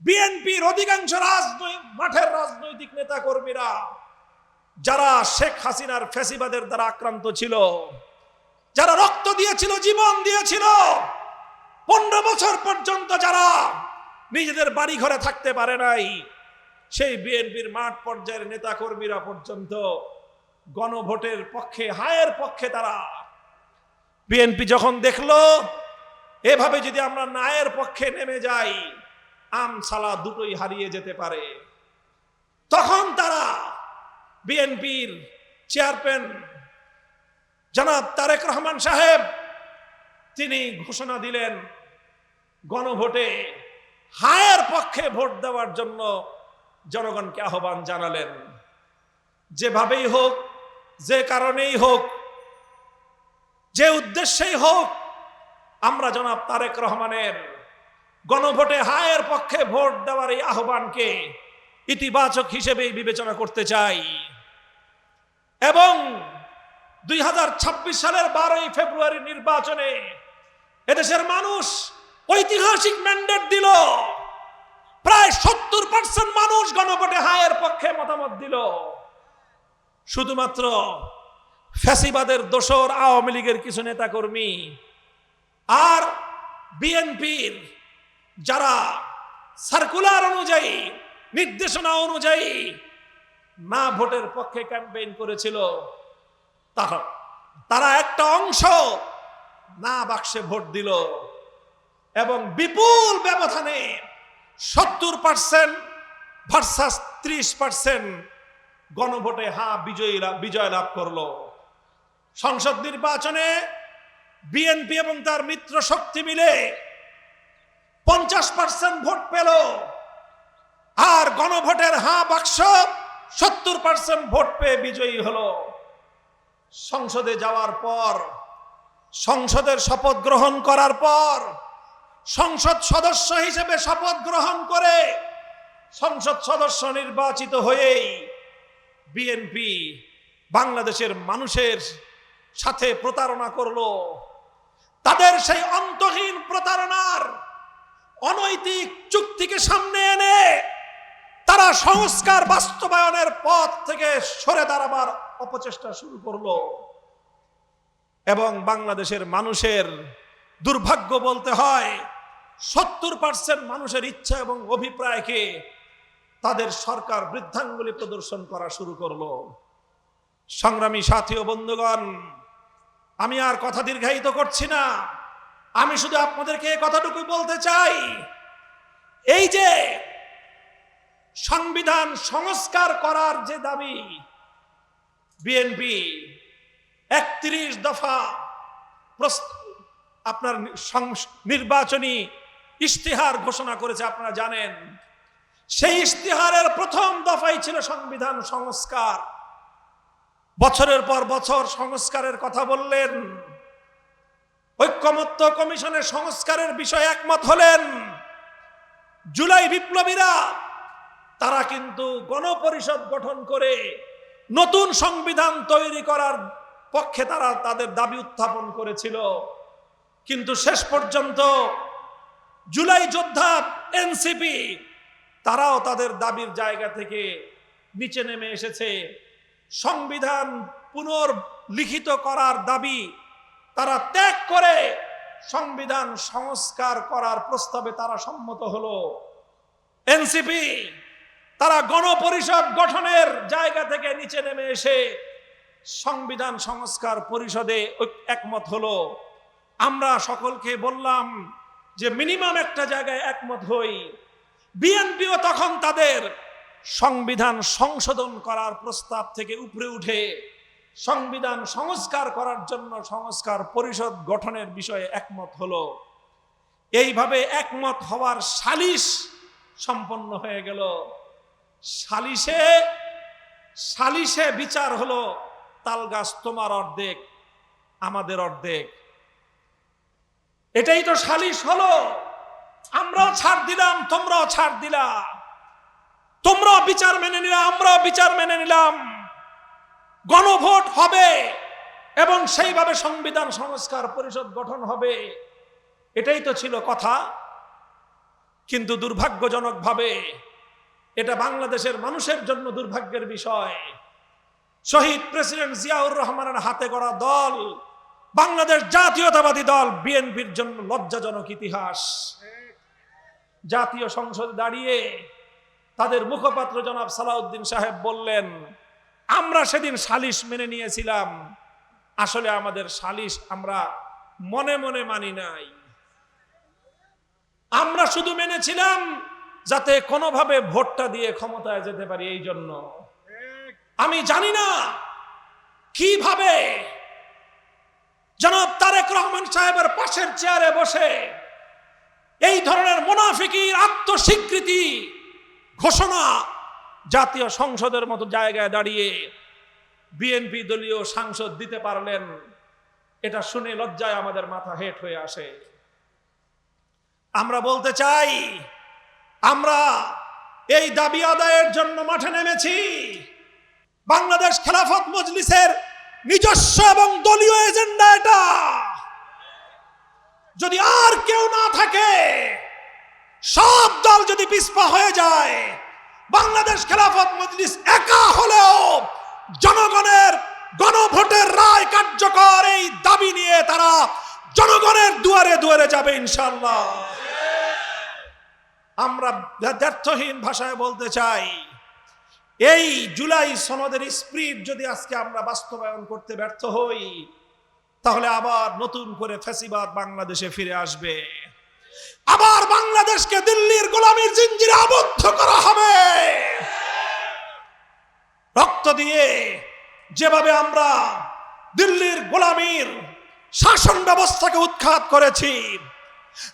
বিএনপির অধিকাংশ মাঠের রাজনৈতিক নেতা কর্মীরা যারা শেখ হাসিনার ফ্যাসিবাদের দ্বারা আক্রান্ত ছিল, যারা রক্ত দিয়েছিল, জীবন দিয়েছিল, 15 বছর পর্যন্ত যারা নিজেদের বাড়ি ঘরে থাকতে পারে নাই, সেই বিএনপির মাঠ পর্যায়ের নেতা কর্মীরা পর্যন্ত গণভোটের পক্ষে, হায়ের পক্ষে তারা। বিএনপি যখন দেখলো এভাবে যদি আমরা নায়ের পক্ষে নেমে যাই, আম সালা দুটোই হারিয়ে যেতে পারে, তখন তারা বিএনপির চেয়ারম্যান জনাব তারেক রহমান সাহেব তিনি ঘোষণা দিলেন, গণভোটে হায়ের পক্ষে ভোট দেওয়ার জন্য জনগণকে আহ্বান জানালেন। যেভাবেই হোক, যে কারণেই হোক, যে উদ্দেশ্যেই হোক, আমরা জনাব তারেক রহমানের গণভোটে হায়ের পক্ষে ভোট দেওয়ার এই আহ্বানকে ইতিবাচক হিসেবেই বিবেচনা করতে চাই। এবং 2026 সালের 12 ফেব্রুয়ারি নির্বাচনে এদেশের মানুষ ঐতিহাসিক ম্যান্ডেট দিল। প্রায় 70% মানুষ গণভোটে হায়ের পক্ষে মতামত দিল। শুধুমাত্র ফ্যাসিবাদের দোসর আওয়ামী লীগের কিছু নেতাকর্মী আর বিএনপির যারা সার্কুলার অনুযায়ী, নির্দেশনা অনুযায়ী না ভোটের পক্ষে ক্যাম্পেইন করেছিল, তারা একটা অংশ না বাক্সে ভোট দিল এবং বিপুল ব্যবধানে 70% ভার্সাস 30% গণভোটে বিজয় লাভ করলো। সংসদ নির্বাচনে বিএনপি এবং তার মিত্র শক্তি মিলে 50% ভোট পেল, আর গণভোটের বাক্স 70% ভোট পেয়ে বিজয়ী হলো। সংসদে যাওয়ার পর, সংসদের শপথ গ্রহণ করার পর, সংসদ সদস্য হিসেবে শপথ গ্রহণ করে সংসদ সদস্য নির্বাচিত হয়েই বিএনপি বাংলাদেশের মানুষের সাথে প্রতারণা করলো। তাদের সেই অন্তহীন প্রতারণার অনৈতিক চুক্তিকে সামনে এনে তারা সংস্কার বাস্তবায়নের পথ থেকে সরে দাঁড়াবার অপচেষ্টা শুরু করলো। এবং বাংলাদেশের মানুষের দুর্ভাগ্য বলতে হয়, 70% মানুষের ইচ্ছা এবং অভিপ্রায়কে তাদের সরকার বৃদ্ধাঙ্গুলি প্রদর্শন করা শুরু করলো। সংগ্রামী সাথী ও বন্ধুগণ, আমি আর কথা দীর্ঘায়িত করছি না। আমি শুধু আপনাদেরকে এই কথাটুকু বলতে চাই, এই যে সংবিধান সংস্কার করার যে দাবি বিএনপি 31 দফা আপনার নির্বাচনী ইশতেহার ঘোষণা করেছে, আপনারা জানেন। সেই ইশতেহারের প্রথম দফাই ছিল সংবিধান সংস্কার। বছরের পর বছর সংস্কারের কথা বললেন, ঐক্যমত্য কমিশনের সংস্কারের বিষয়ে একমত হলেন। জুলাই বিপ্লবীরা তারা কিন্তু গণপরিষদ গঠন করে নতুন সংবিধান তৈরি করার পক্ষে তারা তাদের দাবি উত্থাপন করেছিল। কিন্তু শেষ পর্যন্ত জুলাই যোদ্ধা এনসিপি তারাও তাদের দাবির জায়গা থেকে নিচে নেমে এসেছে। সংবিধান পুনর্লিখিত করার দাবি তারা ত্যাগ করে সংবিধান সংস্কার করার প্রস্তাবে তারা সম্মত হলো। এনসিপি তারা গণপরিষদ গঠনের জায়গা থেকে নিচে নেমে এসে সংবিধান সংস্কার পরিষদে একমত হলো। আমরা সকলকে বললাম যে মিনিমাম একটা জায়গায় একমত হই। বিএনপিও তখন তাদের সংবিধান সংশোধন করার প্রস্তাব থেকে উপরে উঠে সংবিধান সংস্কার করার জন্য সংস্কার পরিষদ গঠনের বিষয়ে একমত হলো। এইভাবে একমত হওয়ার সালিশ সম্পন্ন হয়ে গেল। সালিশে বিচার হলো, তালগাছ তোমার অর্ধেক আমাদের অর্ধেক। এটাই তো সালিশ হলো। আমরাও ছাড় দিলাম, তোমরাও ছাড় দিলা, তোমরাও বিচার মেনে নিলাম, আমরাও বিচার মেনে নিলাম। গণভোট হবে এবং সেইভাবে সংবিধান সংস্কার পরিষদ গঠন হবে। এটাই তো ছিল কথা। কিন্তু দুর্ভাগ্যজনকভাবে এটা বাংলাদেশের মানুষের জন্য দুর্ভাগ্যের বিষয়। শহীদ প্রেসিডেন্ট জিয়াউর রহমানের হাতে গড়া দল বাংলাদেশ জাতীয়তাবাদী দল বিএনপির জন্য লজ্জাজনক ইতিহাস। জাতীয় সংসদে দাঁড়িয়ে তাদের মুখপাত্র জনাব সালাউদ্দিন সাহেব বললেন, আমরা সেদিন সালিশ মেনে নিয়েছিলাম, আসলে আমাদের সালিশ আমরা মনে মনে মানি নাই, আমরা শুধু মেনেছিলাম যাতে কোনোভাবে ভোটটা দিয়ে ক্ষমতায় যেতে পারি। এই জন্য আমি জানি না কিভাবে জনাব তারেক রহমান সাহেবের পাশের চেয়ারে বসে এই ধরনের মুনাফিকির আত্মস্বীকৃতি ঘোষণা জাতীয় সংসদের মতো জায়গায় দাঁড়িয়ে বিএনপি দলীয় সাংসদ দিতে পারলেন। এটা শুনে লজ্জায় আমাদের মাথা হেট হয়ে আসে। আমরা বলতে চাই, আমরা এই দাবি আদায়ের জন্য মাঠে নেমেছি। বাংলাদেশ খেলাফত মজলিসের নিজস্ব এবং দলীয় এজেন্ডা এটা। যদি আর কেউ না থাকে, সব দল যদি পিছপা হয়ে যায়, বাংলাদেশ খেলাফত মজলিস একা হলেও জনগণের গণভোটের রায় কার্যকর এই দাবি নিয়ে তারা জনগণের দুয়ারে দুয়ারে যাবে ইনশাআল্লাহ। আমরা ব্যর্থহীন ভাষায় বলতে চাই, এই জুলাই সনদের স্পিরিট যদি আজকে আমরা বাস্তবায়ন করতে ব্যর্থ হই, তাহলে আবার নতুন করে ফ্যাসিবাদ বাংলাদেশে ফিরে আসবে। আবার বাংলাদেশকে দিল্লির গোলামীর জিঞ্জিরে আবদ্ধ করা হবে। রক্ত দিয়ে যেভাবে আমরা দিল্লির গোলামীর শাসন ব্যবস্থাকে উৎখাত করেছি,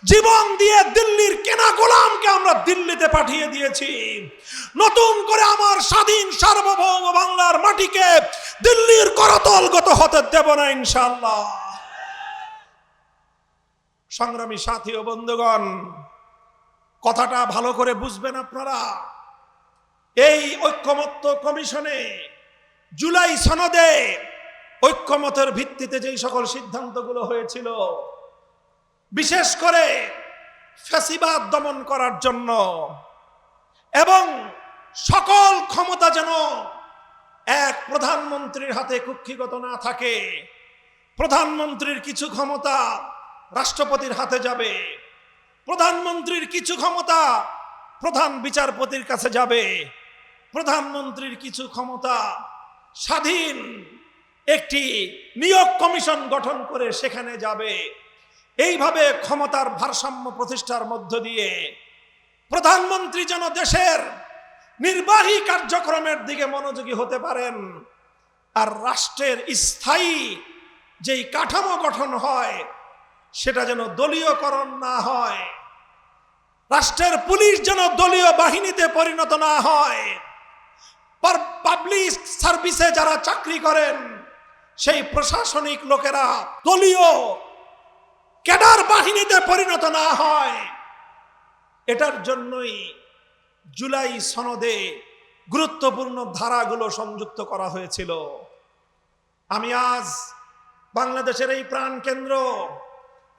জীবন দিয়ে দিল্লির কেনা গোলামকে আমরা দিল্লিতে পাঠিয়ে দিয়েছি, নতুন করে আমার স্বাধীন সার্বভৌম বাংলার মাটিকে দিল্লির করতলগত হতে দেব না ইনশাআল্লাহ। সংগ্রামী সাথী ও বন্ধুগণ, কথাটা ভালো করে বুঝবেন আপনারা। এই ঐক্যমত্য কমিশনে জুলাই সনদে ঐক্যমতের ভিত্তিতে যেই সকল সিদ্ধান্তগুলো হয়েছিল, বিশেষ করে ফ্যাসিবাদ দমন করার জন্য এবং সকল ক্ষমতা যেন এক প্রধানমন্ত্রীর হাতে কুক্ষিগত না থাকে, প্রধানমন্ত্রীর কিছু ক্ষমতা রাষ্ট্রপতির হাতে যাবে, প্রধানমন্ত্রীর কিছু ক্ষমতা প্রধান বিচারপতির কাছে যাবে, প্রধানমন্ত্রীর কিছু ক্ষমতা স্বাধীন একটি নিয়োগ কমিশন গঠন করে সেখানে যাবে। এইভাবে ক্ষমতার ভারসাম্য প্রতিষ্ঠার মধ্য দিয়ে প্রধানমন্ত্রী যেন দেশের নির্বাহী কার্যক্রমের দিকে মনোযোগী হতে পারেন, আর রাষ্ট্রের স্থায়ী যেই কাঠামো গঠন হয় সেটা যেন দলীয়করণ না হয়, রাষ্ট্রের পুলিশ যেন দলীয় বাহিনীতে পরিণত না হয়, পাবলিক সার্ভিসে যারা চাকরি করেন সেই প্রশাসনিক লোকেরা দলীয় ক্যাডার বাহিনীতে পরিণত না হয়। এটার জন্যই জুলাই সনদে গুরুত্বপূর্ণ ধারাগুলো সংযুক্ত করা হয়েছিল। আমি আজ বাংলাদেশের এই প্রাণকেন্দ্র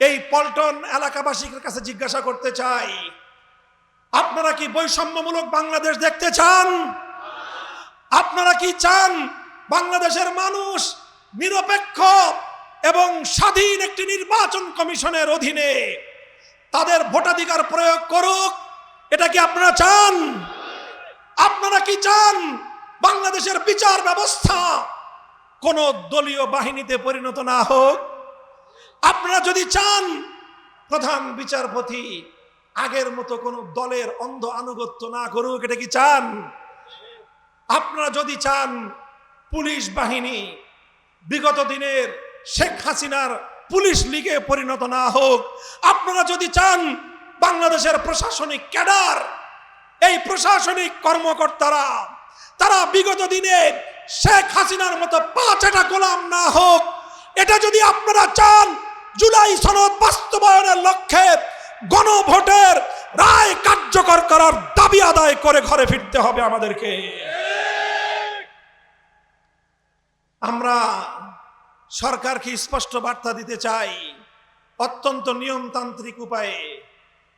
এই পল্টন এলাকাবাসীর কাছে জিজ্ঞাসা করতে চাই, আপনারা কি বৈষম্যমূলক বাংলাদেশ দেখতে চান? আপনারা কি চান বাংলাদেশের মানুষ নিরপেক্ষ এবং স্বাধীন একটি নির্বাচন কমিশনের অধীনে তাদের ভোটাধিকার প্রয়োগ করুক? এটা কি আপনারা চান? আপনারা কি চান বাংলাদেশের বিচার ব্যবস্থা কোন দলীয় বাহিনীতে পরিণত না হোক? আপনারা যদি চান প্রধান বিচারপতি আগের মতো কোন দলের অন্ধ আনুগত্য না করুক, এটা কি চান? আপনারা যদি চান পুলিশ বাহিনী বিগত দিনের শেখ হাসিনার পুলিশ লীগে পরিণত না হোক, আপনারা যদি চান বাংলাদেশের প্রশাসনিক ক্যাডার, এই প্রশাসনিক কর্মকর্তারা তারা বিগত দিনে শেখ হাসিনার মতো পাঁচটা গোলাম না হোক, এটা যদি আপনারা চান, জুলাই সনদ বাস্তবায়নের লক্ষ্যে গণভোটের রায় কার্যকর করার দাবি আদায় করে ঘরে ফিরতে হবে আমাদেরকে। আমরা সরকারকে স্পষ্ট বার্তা দিতে চাই, অত্যন্ত নিয়মতান্ত্রিক উপায়ে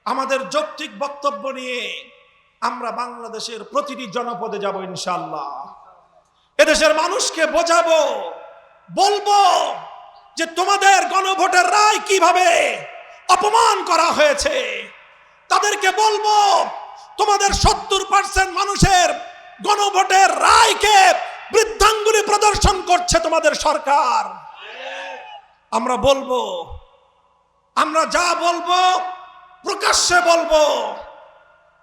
আমাদের যৌক্তিক বক্তব্য নিয়ে আমরা বাংলাদেশের প্রতিটি জনপদে যাব ইনশাআল্লাহ। এদেশের মানুষকে বোঝাবো, বলবো যে তোমাদের গণভোটের রায় কিভাবে অপমান করা হয়েছে। তাদেরকে বলবো তোমাদের 70% মানুষের গণভোটের রায়কে বৃদ্ধাঙ্গুলি প্রদর্শন করছে তোমাদের সরকার। আমরা বলবো, আমরা যা বলবো প্রকাশ্যে বলবো।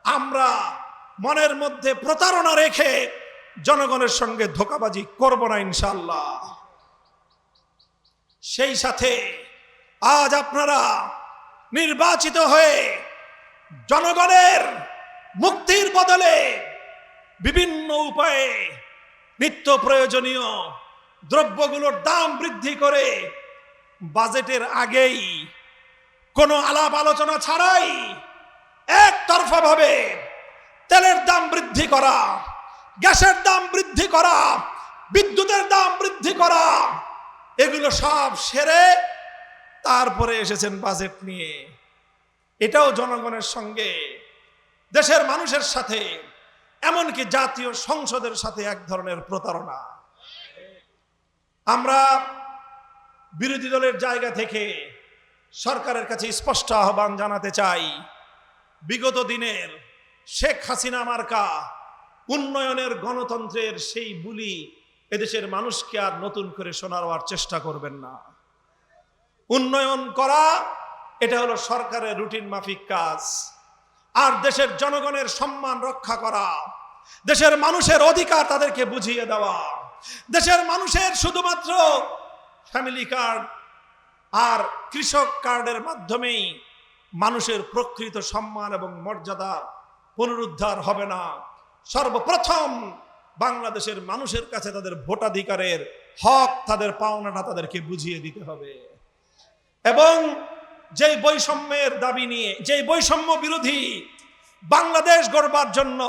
আমরা মনের মধ্যে প্রতারণা রেখে জনগণের সঙ্গে ধোঁকাবাজি করব না ইনশাআল্লাহ। সেই সাথে আজ আপনারা নির্বাচিত হয়ে জনগণের মুক্তির বদলে বিভিন্ন উপায়ে নিত্য প্রয়োজনীয় দ্রব্যগুলোর দাম বৃদ্ধি করে বাজেটের আগেই কোনো আলাপ আলোচনা ছাড়াই একতরফা ভাবে তেলের দাম বৃদ্ধি করা, গ্যাসের দাম বৃদ্ধি করা, বিদ্যুতের দাম বৃদ্ধি করা, এগুলো সব সেরে তারপরে এসেছেন বাজেট নিয়ে। এটাও জনগণের সঙ্গে, দেশের মানুষের সাথে, এমনকি জাতীয় সংসদের সাথে এক ধরনের প্রতারণা। আমরা বিরোধী দলের জায়গা থেকে সরকারের কাছে স্পষ্ট আহ্বান জানাতে চাই, বিগত দিনের শেখ হাসিনা মার্কা উন্নয়নের গণতন্ত্রের সেই বুলি এদেশের মানুষকে আর নতুন করে শোনাবার চেষ্টা করবেন না। উন্নয়ন করা এটা হলো সরকারের রুটিন মাফিক কাজ। আর দেশের জনগণের সম্মান রক্ষা করা, দেশের মানুষের অধিকার তাদেরকে বুঝিয়ে দেওয়া, দেশের মানুষের শুধুমাত্র ফ্যামিলি কার্ড আর কৃষক কার্ডের মাধ্যমেই মানুষের প্রকৃত সম্মান এবং মর্যাদা পুনরুদ্ধার হবে না। সর্বপ্রথম বাংলাদেশের মানুষের কাছে তাদের ভোটাধিকারের হক, তাদের পাওনাটা তাদেরকে বুঝিয়ে দিতে হবে। এবং যেই বৈষম্যের দাবি নিয়ে, যেই বৈষম্য বিরোধী বাংলাদেশ গড়বার জন্য,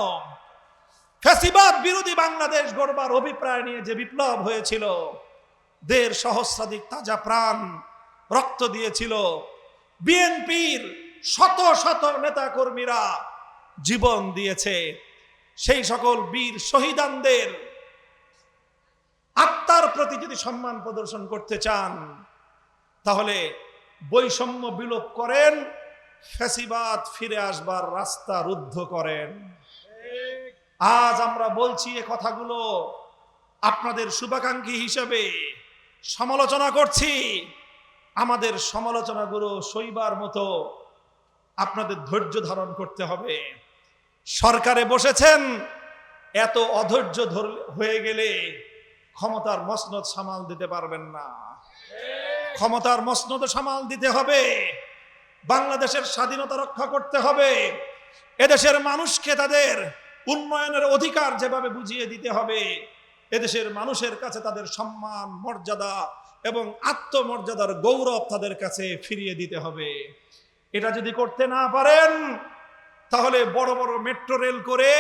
ফ্যাসিবাদ বিরোধী বাংলাদেশ গড়বার অভিপ্রায় নিয়ে যে বিপ্লব হয়েছিল, ১.৫ সহস্রাধিক তাজা প্রাণ রক্ত দিয়েছিল, বিএনপির শত শত নেতা কর্মীরা জীবন দিয়েছে, সেই সকল বীর শহীদানদের আত্মার প্রতি যদি সম্মান প্রদর্শন করতে চান, তাহলে বৈষম্য বিলোপ করেন, ফ্যাসিবাদ ফিরে আসবার রাস্তা রুদ্ধ করেন। আজ আমরা বলছি এ কথাগুলো আপনাদের শুভাকাঙ্ক্ষী হিসেবে, সমালোচনা করছি। আমাদের সমালোচনাগুলো সইবার মতো আপনাদের ধৈর্য ধারণ করতে হবে। সরকারে বসেছেন, এত অধৈর্য হয়ে গেলে ক্ষমতার মসনদ সামাল দিতে পারবেন না। ক্ষমতার মসনদ সামাল দিতে হবে, বাংলাদেশের স্বাধীনতা রক্ষা করতে হবে, এদেশের মানুষকে তাদের উন্নয়নের অধিকার যেভাবে বুঝিয়ে দিতে হবে, এদেশের মানুষের কাছে তাদের সম্মান, মর্যাদা এবং আত্মমর্যাদার গৌরব তাদের কাছে ফিরিয়ে দিতে হবে। এটা যদি করতে না পারেন, তাহলে বড় বড় মেট্রো রেল করে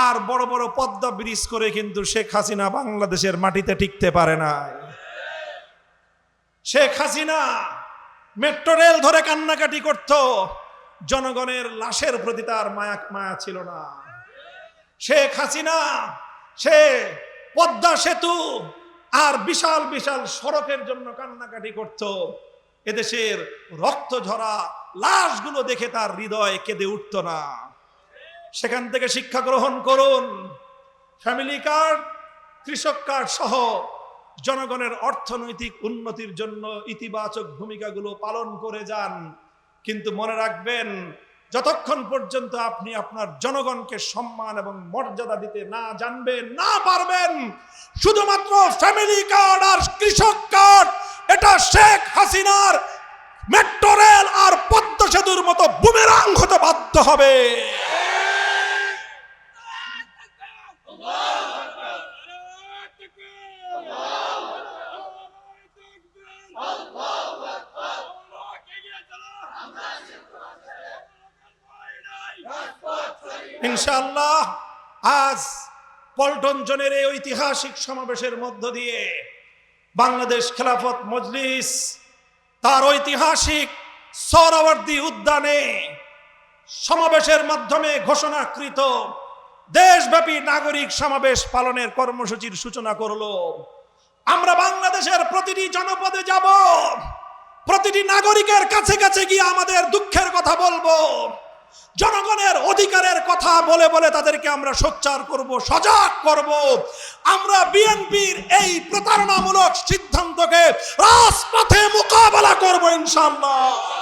আর বড় বড় পদ্মা ব্রিজ করে কিন্তু শেখ হাসিনা বাংলাদেশের মাটিতে টিকতে পারে না। শেখ হাসিনা মেট্রো রেল ধরে কান্নাকাটি করত, জনগণের লাশের প্রতি তার মায়া ছিল না। শেখ হাসিনা সে পদ্মা সেতু আর বিশাল বিশাল সড়কের জন্য কান্নাকাটি করত, এদেশের রক্ত ঝরা লাশগুলো দেখে তার হৃদয় কেঁদে উঠত না। সেখান থেকে শিক্ষা গ্রহণ করুন, ফ্যামিলি কার্ড, কৃষক কার্ড সহ জনগণের অর্থনৈতিক উন্নতির জন্য ইতিবাচক ভূমিকাগুলো পালন করে যান। কিন্তু মনে রাখবেন, যতক্ষণ পর্যন্ত আপনি আপনার জনগণকে সম্মান এবং মর্যাদা দিতে না জানবেন, না পারবেন, শুধুমাত্র ফ্যামিলি কার্ড আর কৃষক কার্ড এটা শেখ হাসিনার মেট্রো রেল আর পদ্মা সেতুর মতো বুমেরাং হতে বাধ্য হবে। ইনশাআল্লাহ আজ পল্টন জোনের এই ঐতিহাসিক সমাবেশের মধ্য দিয়ে বাংলাদেশ খেলাফত মজলিস তার ঐতিহাসিক সোহরাওয়ার্দী উদ্যানে সমাবেশের মাধ্যমে ঘোষণাকৃত দেশব্যাপী নাগরিক সমাবেশ পালনের কর্মসূচির সূচনা করলো। আমরা বাংলাদেশের প্রতিটি জনপদে যাব, প্রতিটি নাগরিকের কাছে কাছে গিয়ে আমাদের দুঃখের কথা বলবো, জনগণের অধিকারের কথা বলে বলে তাদেরকে আমরা সোচ্চার করব, সজাগ করব। আমরা বিএনপির এই প্রতারণামূলক সিদ্ধান্তকে রাজপথে মোকাবেলা করব ইনশাআল্লাহ।